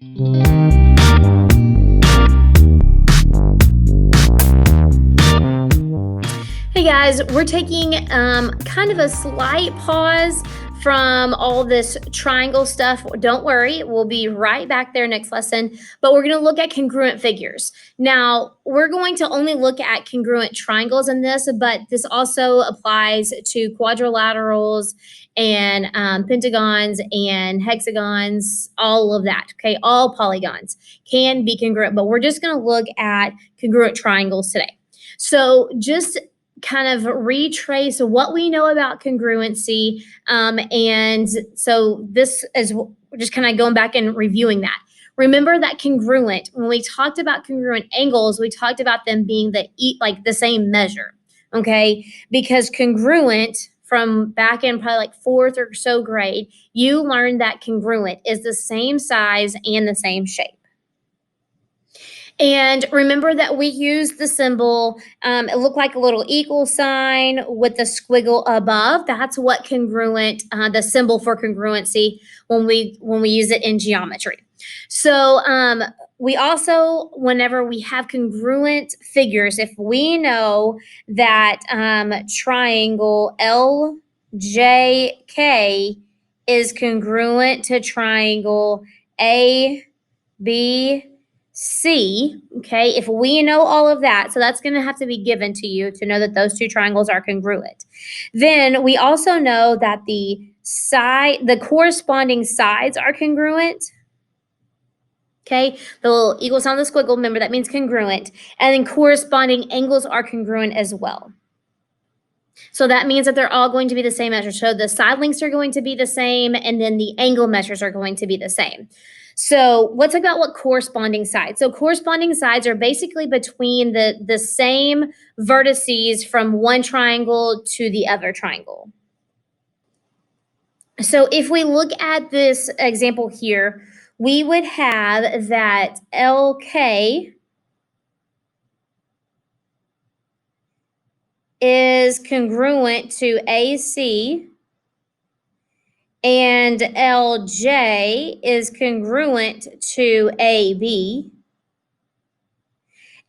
Hey guys, we're taking kind of a slight pause from all this triangle stuff. Don't worry, we'll be right back there next lesson, but we're going to look at congruent figures. Now, we're going to only look at congruent triangles in this, but this also applies to quadrilaterals and pentagons and hexagons, all of that. Okay, all polygons can be congruent, but we're just going to look at congruent triangles today. So, just kind of retrace what we know about congruency. And so this is just kind of going back and reviewing that. Remember that congruent, when we talked about congruent angles, we talked about them being the same measure, okay? Because congruent, from back in probably like fourth or so grade, you learned that congruent is the same size and the same shape. And remember that we use the symbol, it looked like a little equal sign with the squiggle above. That's what congruent, the symbol for congruency when we use it in geometry. So we also, whenever we have congruent figures, if we know that triangle LJK is congruent to triangle ABC, okay, if we know all of that, so that's going to have to be given to you to know that those two triangles are congruent. Then we also know that the corresponding sides are congruent. Okay, the little equal sign of the squiggle, remember that means congruent. And then corresponding angles are congruent as well. So that means that they're all going to be the same measure. So the side lengths are going to be the same, and then the angle measures are going to be the same. So let's talk about what corresponding sides. So corresponding sides are basically between the same vertices from one triangle to the other triangle. So if we look at this example here, we would have that LK is congruent to AC, and LJ is congruent to AB.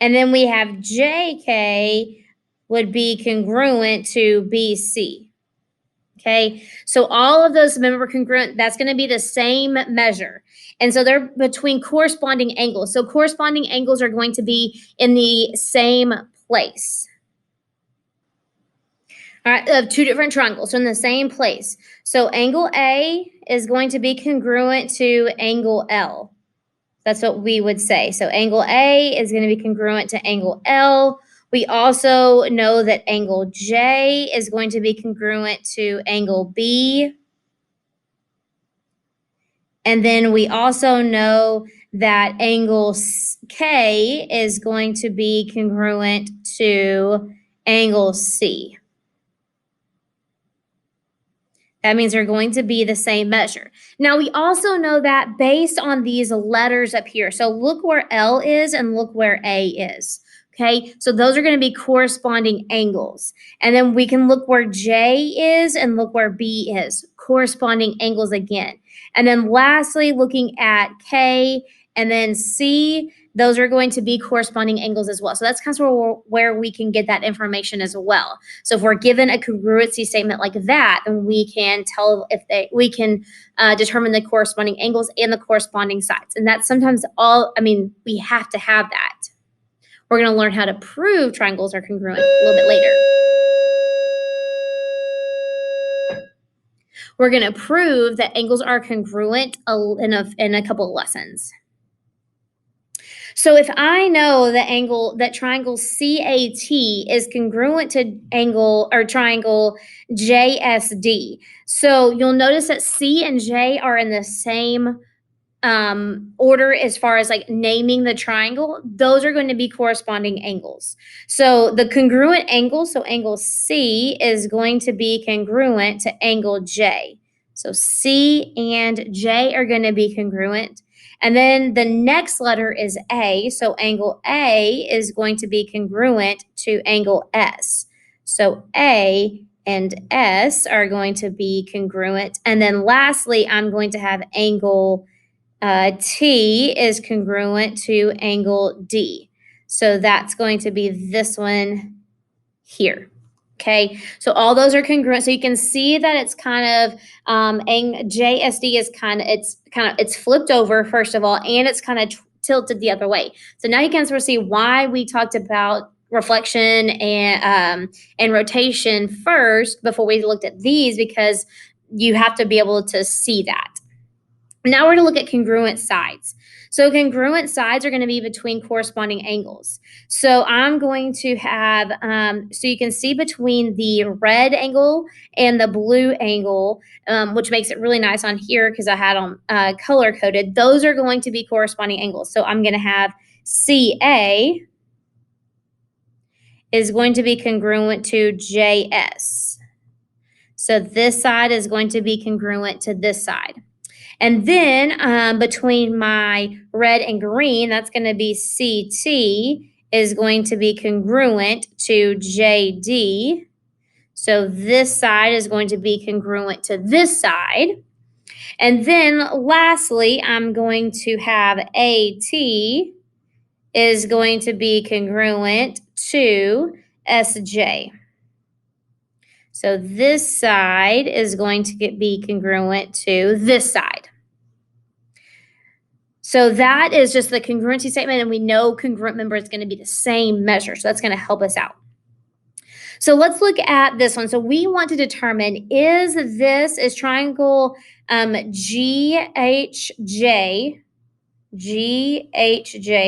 And then we have JK would be congruent to BC. Okay, so all of those, remember, congruent, that's going to be the same measure. And so they're between corresponding angles. So corresponding angles are going to be in the same place. All right, of two different triangles, so in the same place. So angle A is going to be congruent to angle L. That's what we would say. So angle A is going to be congruent to angle L. We also know that angle J is going to be congruent to angle B. And then we also know that angle K is going to be congruent to angle C. That means they're going to be the same measure. Now, we also know that based on these letters up here. So look where L is and look where A is. Okay, so those are going to be corresponding angles. And then we can look where J is and look where B is, corresponding angles again. And then lastly, looking at K and then C, those are going to be corresponding angles as well. So that's kind of where we can get that information as well. So if we're given a congruency statement like that, then we can tell if we can determine the corresponding angles and the corresponding sides. And that's sometimes we have to have that. We're going to learn how to prove triangles are congruent a little bit later. We're going to prove that angles are congruent in a couple of lessons. So if I know that triangle CAT is congruent to triangle JSD, so you'll notice that C and J are in the same order as far as like naming the triangle. Those are going to be corresponding angles. So the congruent angle, so angle C is going to be congruent to angle J. So C and J are going to be congruent. And then the next letter is A. So angle A is going to be congruent to angle S. So A and S are going to be congruent. And then lastly, I'm going to have angle T is congruent to angle D. So that's going to be this one here. Okay, so all those are congruent. So you can see that it's kind of JSD is it's flipped over first of all, and it's kind of tilted the other way. So now you can sort of see why we talked about reflection and rotation first before we looked at these, because you have to be able to see that. Now we're going to look at congruent sides. So congruent sides are going to be between corresponding angles. So I'm going to have, so you can see between the red angle and the blue angle, which makes it really nice on here because I had them color coded. Those are going to be corresponding angles. So I'm going to have CA is going to be congruent to JS. So this side is going to be congruent to this side. And then between my red and green, that's going to be CT is going to be congruent to JD. So this side is going to be congruent to this side. And then lastly, I'm going to have AT is going to be congruent to SJ. So this side is going to be congruent to this side. So that is just the congruency statement, and we know congruent member is going to be the same measure. So that's going to help us out. So let's look at this one. So we want to determine, is triangle GHJ,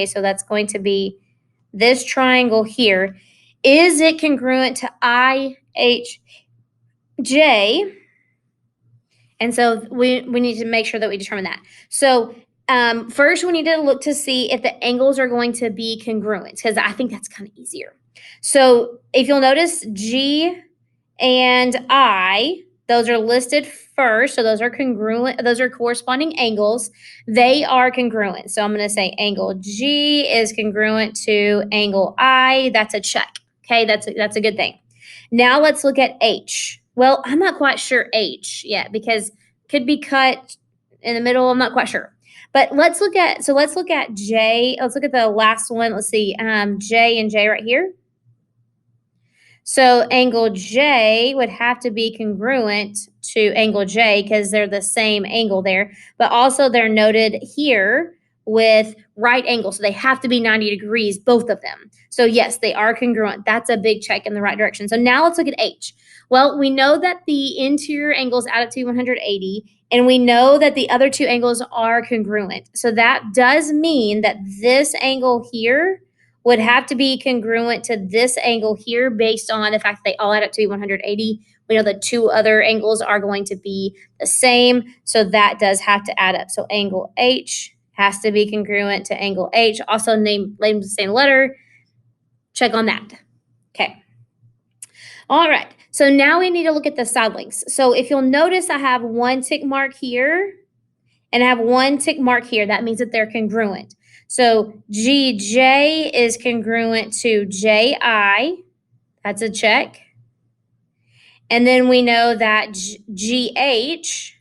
so that's going to be this triangle here, is it congruent to IHJ? And so we need to make sure that we determine that. So first we need to look to see if the angles are going to be congruent, because I think that's kind of easier. So if you'll notice, G and I, those are listed first. So those are congruent. Those are corresponding angles. They are congruent. So I'm going to say angle G is congruent to angle I. That's a check. Okay, that's a good thing. Now let's look at H. Well, I'm not quite sure H yet, because it could be cut in the middle. I'm not quite sure. But let's look at J. Let's look at the last one. Let's see, J and J right here. So angle J would have to be congruent to angle J because they're the same angle there. But also they're noted here with right angles. So they have to be 90 degrees, both of them. So yes, they are congruent. That's a big check in the right direction. So now let's look at H. Well, we know that the interior angles add up to 180, and we know that the other two angles are congruent. So that does mean that this angle here would have to be congruent to this angle here based on the fact that they all add up to 180. We know the two other angles are going to be the same, so that does have to add up. So angle H has to be congruent to angle H. Also named the same letter. Check on that. Okay. All right. So now we need to look at the side lengths. So if you'll notice, I have one tick mark here and I have one tick mark here. That means that they're congruent. So GJ is congruent to JI. That's a check. And then we know that GH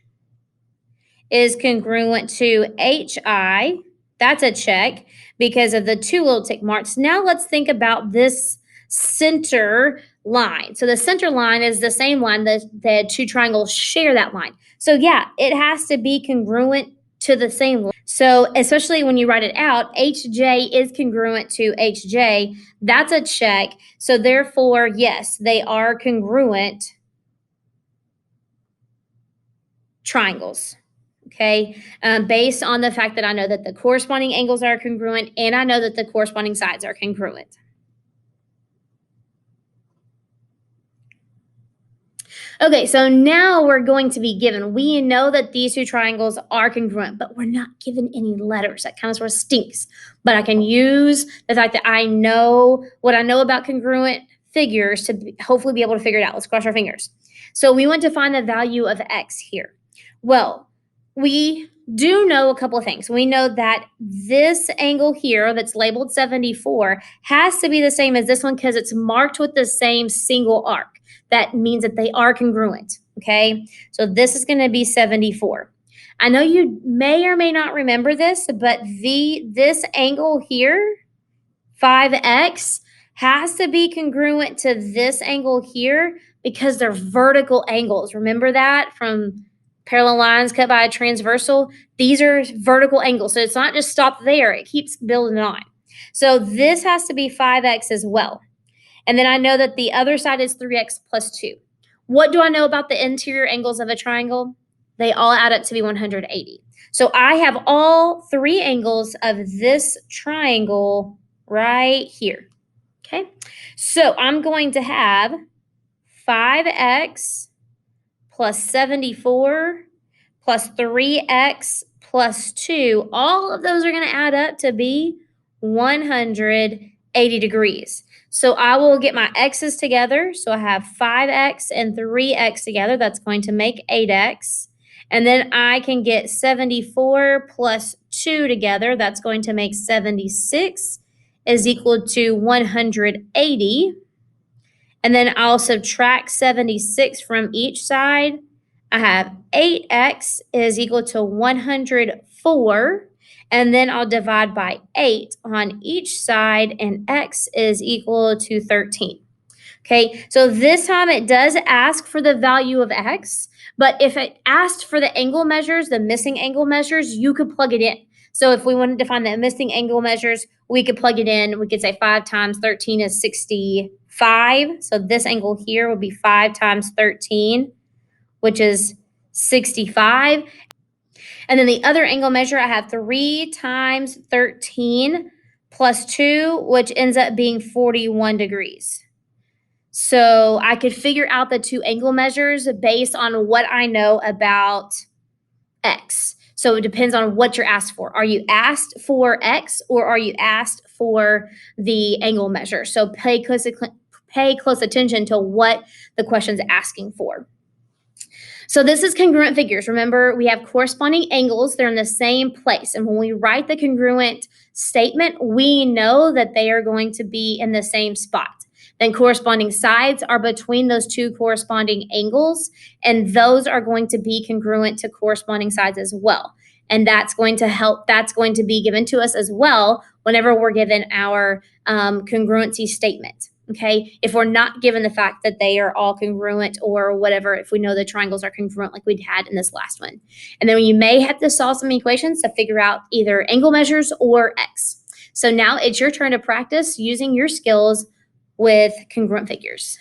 is congruent to HI. That's a check because of the two little tick marks. Now let's think about this center line. So the center line is the same line that the two triangles share that line. So yeah, it has to be congruent to the same line. So especially when you write it out, HJ is congruent to HJ. That's a check. So therefore, yes, they are congruent triangles. Okay, based on the fact that I know that the corresponding angles are congruent and I know that the corresponding sides are congruent. Okay, so now we're going to be given, we know that these two triangles are congruent, but we're not given any letters. That kind of sort of stinks. But I can use the fact that I know what I know about congruent figures to hopefully be able to figure it out. Let's cross our fingers. So we want to find the value of X here. Well, we do know a couple of things. We know that this angle here that's labeled 74 has to be the same as this one because it's marked with the same single arc. That means that they are congruent, okay? So this is going to be 74. I know you may or may not remember this, but this angle here, 5x, has to be congruent to this angle here because they're vertical angles. Remember that from parallel lines cut by a transversal? These are vertical angles. So it's not just stopped there, it keeps building on. So this has to be 5x as well. And then I know that the other side is 3x plus 2. What do I know about the interior angles of a triangle? They all add up to be 180. So I have all three angles of this triangle right here. Okay, so I'm going to have 5x plus 74 plus 3x plus 2. All of those are going to add up to be 180 degrees. So I will get my x's together. So I have 5x and 3x together. That's going to make 8x. And then I can get 74 plus 2 together. That's going to make 76 is equal to 180. And then I'll subtract 76 from each side. I have 8x is equal to 104. And then I'll divide by 8 on each side, and x is equal to 13. Okay, so this time it does ask for the value of x, but if it asked for the angle measures, the missing angle measures, you could plug it in. So if we wanted to find the missing angle measures, we could plug it in. We could say 5 times 13 is 65. So this angle here would be 5 times 13, which is 65. And then the other angle measure, I have 3 times 13 plus 2, which ends up being 41 degrees. So I could figure out the two angle measures based on what I know about x. So it depends on what you're asked for. Are you asked for x, or are you asked for the angle measure? So pay close attention to what the question's asking for. So this is congruent figures. Remember, we have corresponding angles. They're in the same place. And when we write the congruent statement, we know that they are going to be in the same spot. Then corresponding sides are between those two corresponding angles, and those are going to be congruent to corresponding sides as well. And that's going to be given to us as well whenever we're given our congruency statement. Okay, if we're not given the fact that they are all congruent or whatever, if we know the triangles are congruent like we'd had in this last one. And then you may have to solve some equations to figure out either angle measures or x. So now it's your turn to practice using your skills with congruent figures.